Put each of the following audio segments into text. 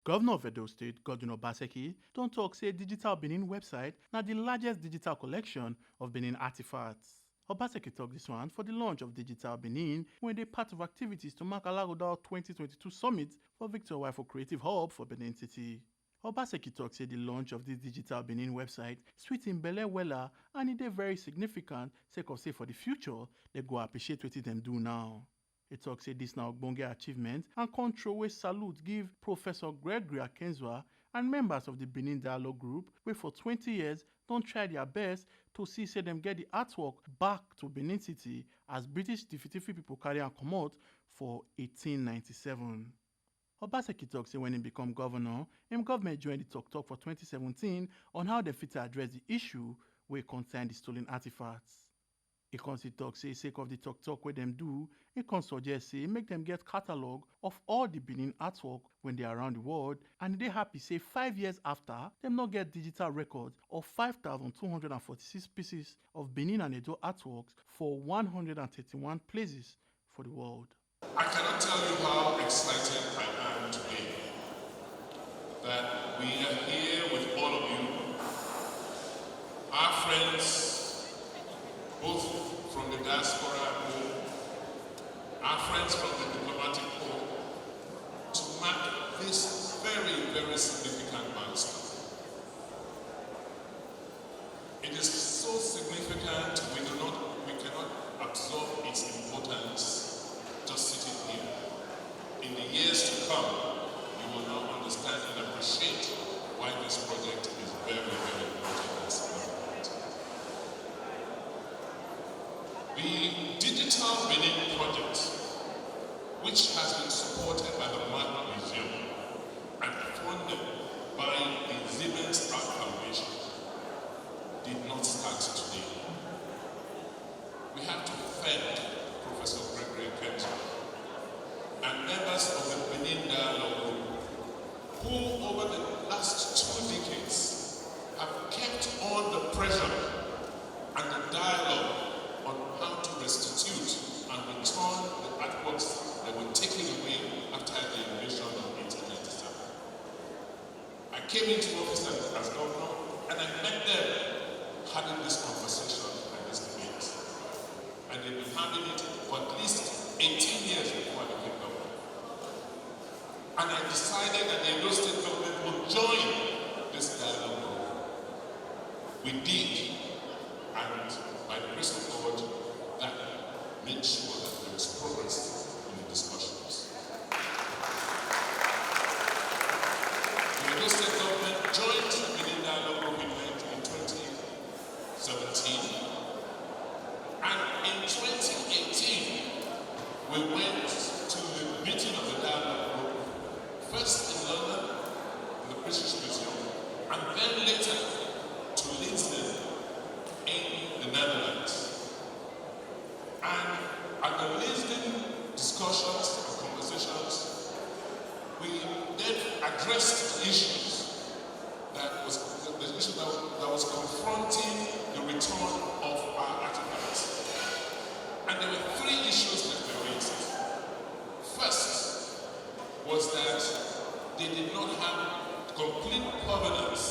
Governor of Edo State, Godwin Obaseki, don tok say Digital Benin website na the largest digital collection of Benin artifacts. Obaseki tok dis one for the launch of Digital Benin wey dey part of activities to mark Alagodao 2022 summit for Victor Wifo Creative Hub for Benin City. Obaseki tok say the launch of this Digital Benin website sweet im belle wella and e dey very significant sake of say for the future dem go appreciate wetin dem do now. E tok say dis na ogbonge achievement and control wey salute give Professor Gregory Akenzua and members of the Benin Dialogue Group wey for 20 years don try their best to see say dem get the artwork back to Benin City as British Tifitifi people carry am comot for 1897. Obaseki tok say when im become governor, im government join the tok for 2017 on how dem fit address the issue wey concern the stolen artifacts. E con still tok say sake of the tok wey dem do, e con suggest say make dem get catalogue of all the Benin artwork wey dey around the world, and e dey happy say 5 years after, dem no get digital record of 5,246 pieces of Benin and Edo artworks for 131 places for the world. I cannot tell you how excited I am today that we are here with all of you, our friends, both from the diaspora and home, our friends from the diplomatic corps, to mark this very, very significant milestone. It is so significant we cannot absorb its importance just sitting here. In the years to come, you will now understand and appreciate why this project is very, very important and significant. The Digital Benin project, which has been supported by the Mark Museum and funded by the Siemens Art Foundation, did not start today. We have to thank Professor Gregory Akenzua and members of the Benin Dialogue Group, who over the last 2 decades have kept on the pressure and the dialogue on how to restitute and return the artworks that were taken away after the invasion of 1897. I came into office as governor and I met them having this conversation and this debate. And they've been having it for at least 18 years before I became governor. And I decided that the Edo State government would join this dialogue group. We did, and by the grace of God, that made sure that there was progress in the discussions. The Edo State government joined the Benin Dialogue Group in 2017. And in 2018, we went to the meeting of the Dialogue Group, first in London, in the British Museum, and then later to Leiden in the Netherlands. And at the Leiden discussions and conversations, we then addressed issues that was confronting the return of our artifacts. And there were 3 issues that were raised. First was that they did not have complete provenance,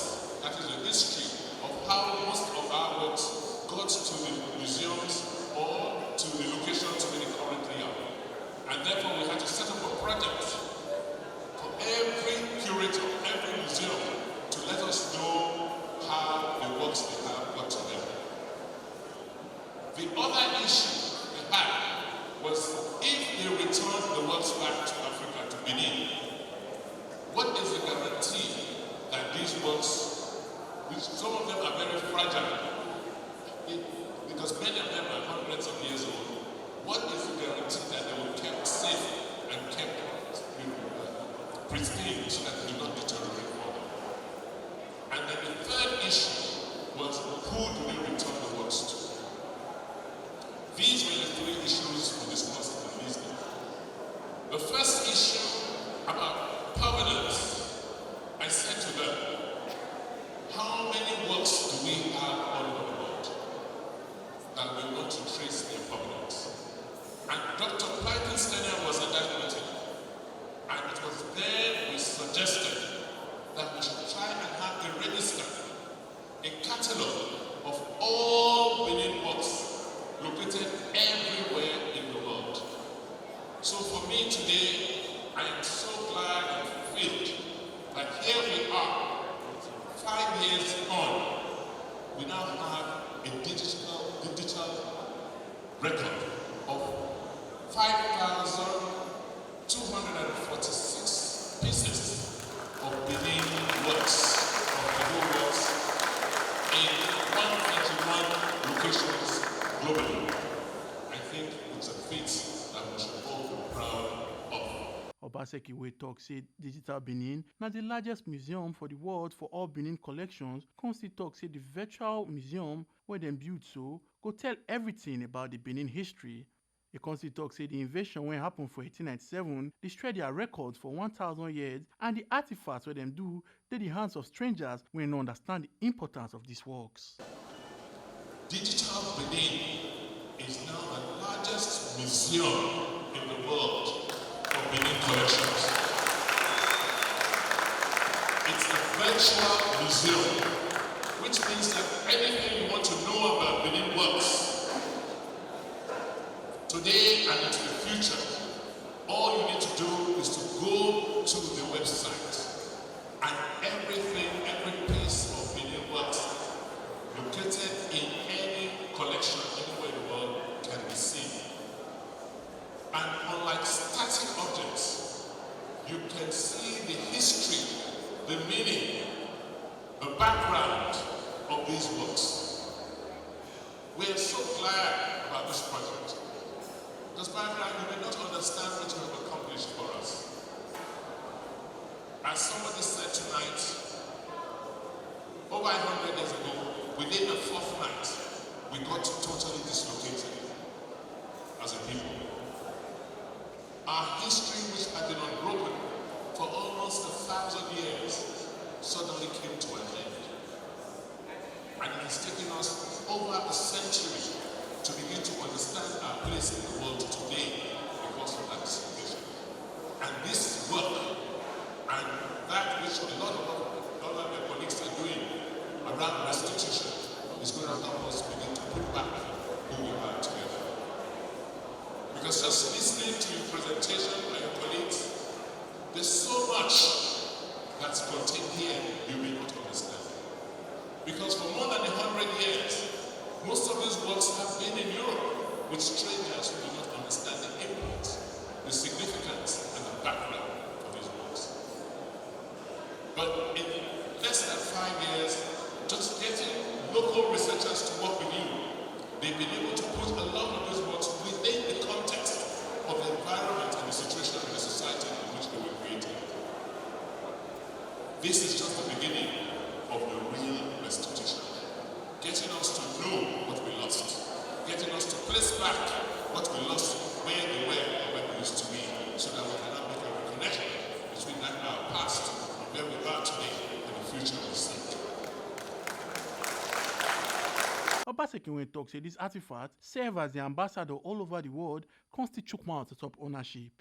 that is a history of how most of our works got to the museums or to the locations where they currently are. And therefore we had to set up a project for every curator, every museum to let us know how the works they have got to them. The other issue was if they return the works back to Africa, to Benin, what is the guarantee that these works, which some of them are very fragile, because many of them are hundreds of years old, what is the guarantee that they will be kept safe and kept pristine so that they do not deteriorate further? And then the third issue was who do we return the works to? These were the 3 issues we discussed in Lisbon. The first issue about provenance, I said to them, how many works do we have all over the world that we want to trace their provenance? And Dr. Piper Stenier was at that meeting, and it was there we suggested years on, we now have a digital record of 5,246 pieces of Benin works, of Benin works in 131 locations globally. I think it's a feat that we should all be proud of. Obaseki wey tok say Digital Benin na the largest museum for the world for all Benin collections. Come still tok say the virtual museum wey dem build so go tell everything about the Benin history. E come still tok say the invasion wey happen for 1897 destroy their records for 1,000 years, and the artifacts wey dem do dey the hands of strangers wey no understand the importance of these works. Digital Benin is now the largest museum in the world for Benin collections. It's a virtual museum, which means that anything you want to know about Benin works today and into the future, all you need to do is to go to the website, and everything, every piece of Benin works located in any collection anywhere in the world can be seen. And unlike static objects, you can see the history, the meaning, the background of these works. We are so glad about this project. Because background, you may not understand what you have accomplished for us. As somebody said tonight, over 100 years ago, within the fourth night, we got totally dislocated as a people. Our history, which had been unbroken for almost 1,000 years, suddenly came to an end. And it has taken us over a century to begin to understand our place in the world today because of that situation. And this work, and that which a lot of other colleagues are doing around restitution, is going to help us begin to put back who we are together. Because just listening to your presentation by your colleagues, there's so much that's contained here you may not understand. Because for more than 100 years, most of these works have been in Europe with strangers who do not understand the import, the significance, and the background of these works. But in less than 5 years, just getting local researchers to work with you, they've been able to put a lot of these works within the context of the environment and the situation of the society in which they were created. This is just the beginning of the real restitution. Getting us to know what we lost. Getting us to place back what we lost, where they were or where we used to be, so that we can now make a connection between that our past and where we are today and the future we seek. Obaseki wey tok say dis artifacts serve as the ambassador all over the world, come still chook mouth atop ownership.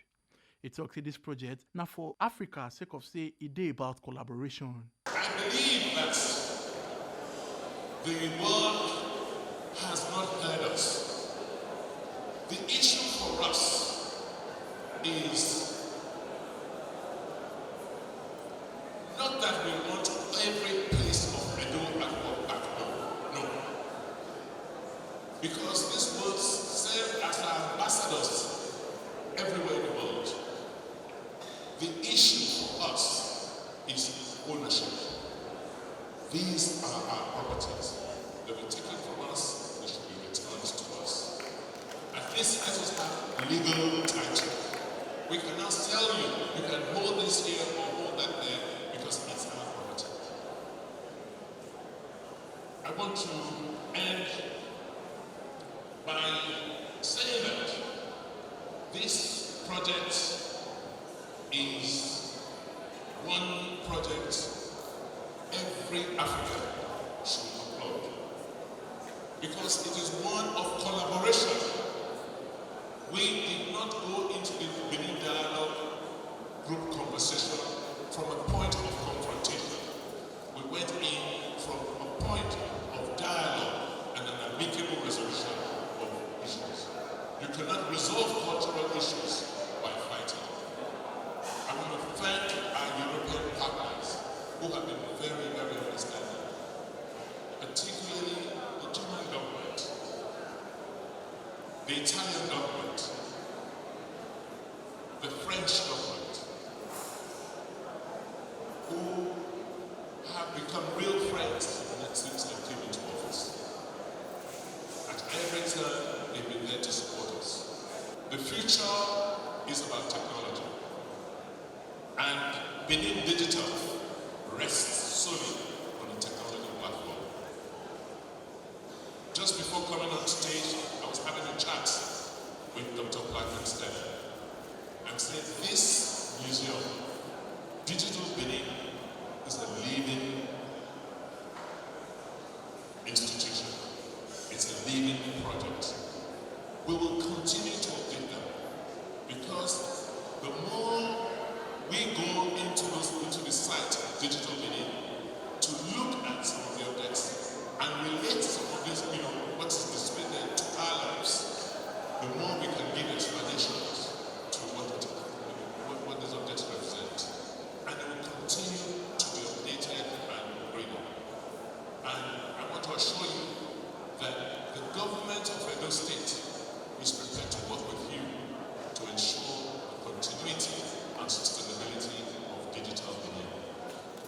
E tok say dis project na for Africa sake of say e dey about collaboration. I believe that the world has not heard us. The issue for us is not that we want every piece of Edo at work back home. No. Because these words serve as our ambassadors everywhere in the world. The issue for us is ownership. These are our properties. They were taken from us, they should be returned to us. At least let us have legal title. We can now tell you, you can hold this here or hold that there, because it's our property. I want to end by saying that this project is one project every African should applaud. Because it is one of collaboration. We did not go into the Benin Dialogue group conversation from a point of confrontation. We went in from a point of dialogue and an amicable resolution of issues. You cannot resolve cultural issues by fighting. I want to thank our European partners who have been very, very understanding. the Italian government, the French government, who have become real friends since they came into office. At every turn, they've been there to support us. The future is about technology. And Benin Digital rests solely on the technology platform. Just before coming on stage, I was having a chat with Dr. Plakenstein and said this museum, Digital Benin, is a living institution. It's a living project. We will continue to update them because the more we go into the site Digital Benin to look at some of the objects and relate some of this, what is displayed there to our lives, the more we can give explanations to what these objects represent. And they will continue to be updated and upgraded. And I want to assure you that the government of Edo State is prepared to work with you to ensure the continuity and sustainability of digital Benin.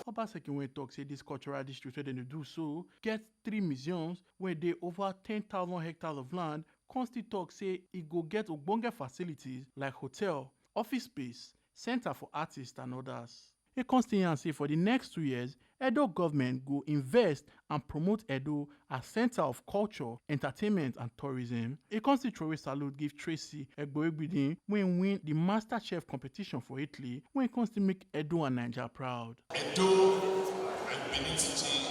Obaseki when talk say this cultural district where they do so get 3 museums where they over 10,000 hectares of land. Consti talk say it go get ogbonge facilities like hotel, office space, center for artists and others. A Consti say for the next 2 years, Edo government go invest and promote Edo as center of culture, entertainment and tourism. A Consti throw salute give Tracy Egboegbidin when win the Master Chef competition for Italy when Consti make Edo and Nigeria proud. Edo and Benin City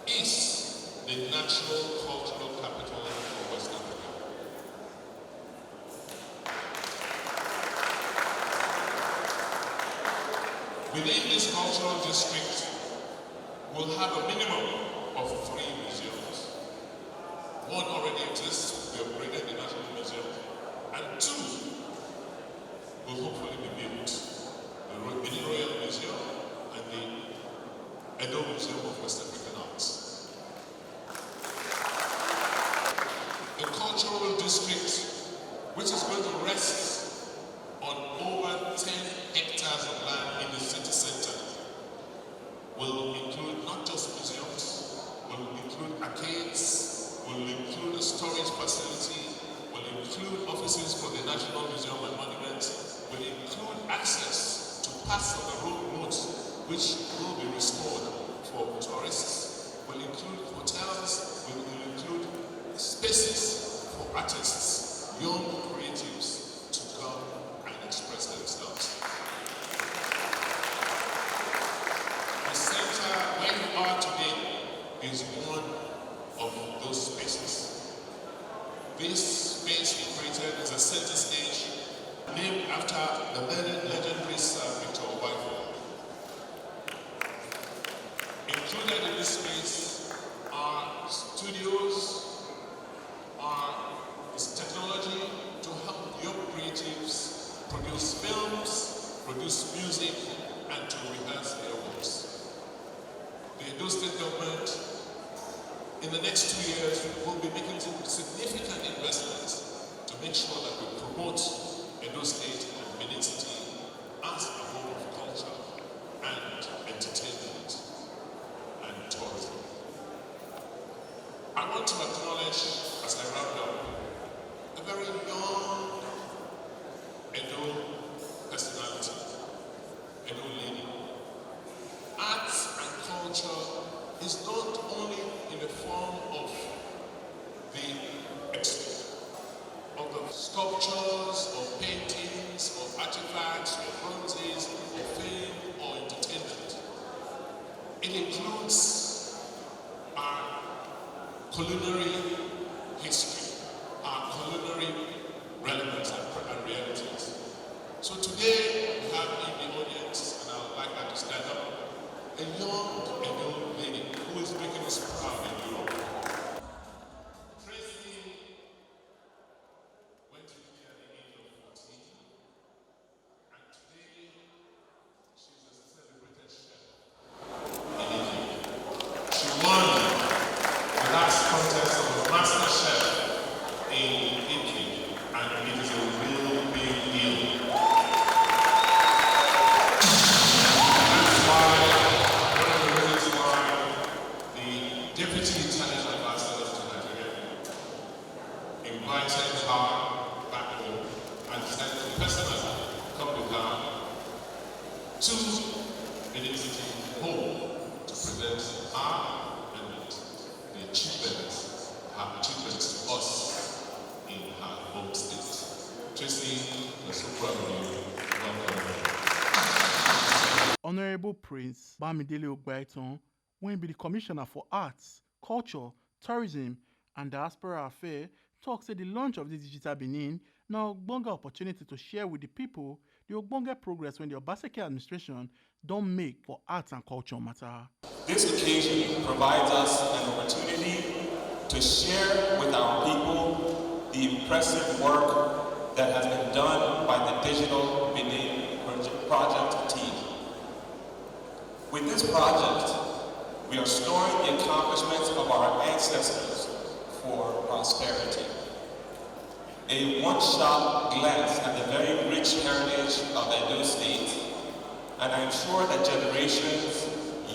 is the natural cultural capital of West Africa. Within this cultural district, we'll have a minimum of 3 museums. One already exists, we upgraded the National Museum, and 2 will hopefully be built. The Benin Royal Museum and the Edo Museum of West African Arts. The cultural district, which is going to rest on over 10 hectares of land in the city center, will include not just museums, will include arcades, will include a storage facility, will include offices for the National Museum and Monuments, will include access to parts of the roads which will be restored for tourists, will include hotels, will include spaces for artists, young creatives to come and express themselves. The center where you are today is one of those spaces. This space we created is a center stage named after the legendary Sir Victor Owaifo. Included in this space are studios, is technology to help young creatives produce films, produce music, and to rehearse their works. The Edo State government, in the next 2 years, will be making some significant investments to make sure that we promote Edo State and Benin City as a home of culture and entertainment and tourism. I want to acknowledge, as I round up, a very young Edo personality, Edo lady. Arts and culture is not only in the form of the sculptures, or paintings, or artifacts, or bronzes, or fame, or entertainment. It includes our culinary history, our culinary relevance and realities. So today we have in the audience, and I would like her to stand up, a young Edo lady who is making us proud in Europe. Tracy went to Italy at the age of 14, and today she's a celebrated chef in Italy. She won the last contest of Master Chef in Italy. represents our and the achievements, her achievements to us in her home state. Tracy, we're so proud of you. Welcome. Honorable Prince Bamidele Ogbaiton, when be the Commissioner for Arts, Culture, Tourism and Diaspora Affairs, talks say the launch of the Digital Benin now ogbonge opportunity to share with the people the ogbonge progress when the Obaseki administration don't make for arts and culture matter. This occasion provides us an opportunity to share with our people the impressive work that has been done by the Digital Benin Project team. With this project, we are storing the accomplishments of our ancestors for prosperity. A one-shot glance at the very rich heritage of Edo State, and I'm sure that generations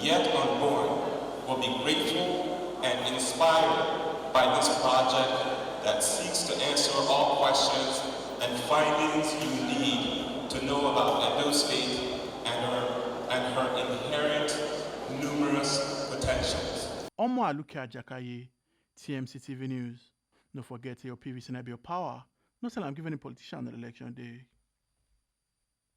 yet unborn will be grateful and inspired by this project that seeks to answer all questions and findings you need to know about Edo State and her inherent numerous potentials. Omo Aluke Ajakaye, TMC TV News. Don't forget your PVC Nebio Power. No say I'm giving a politician an election day.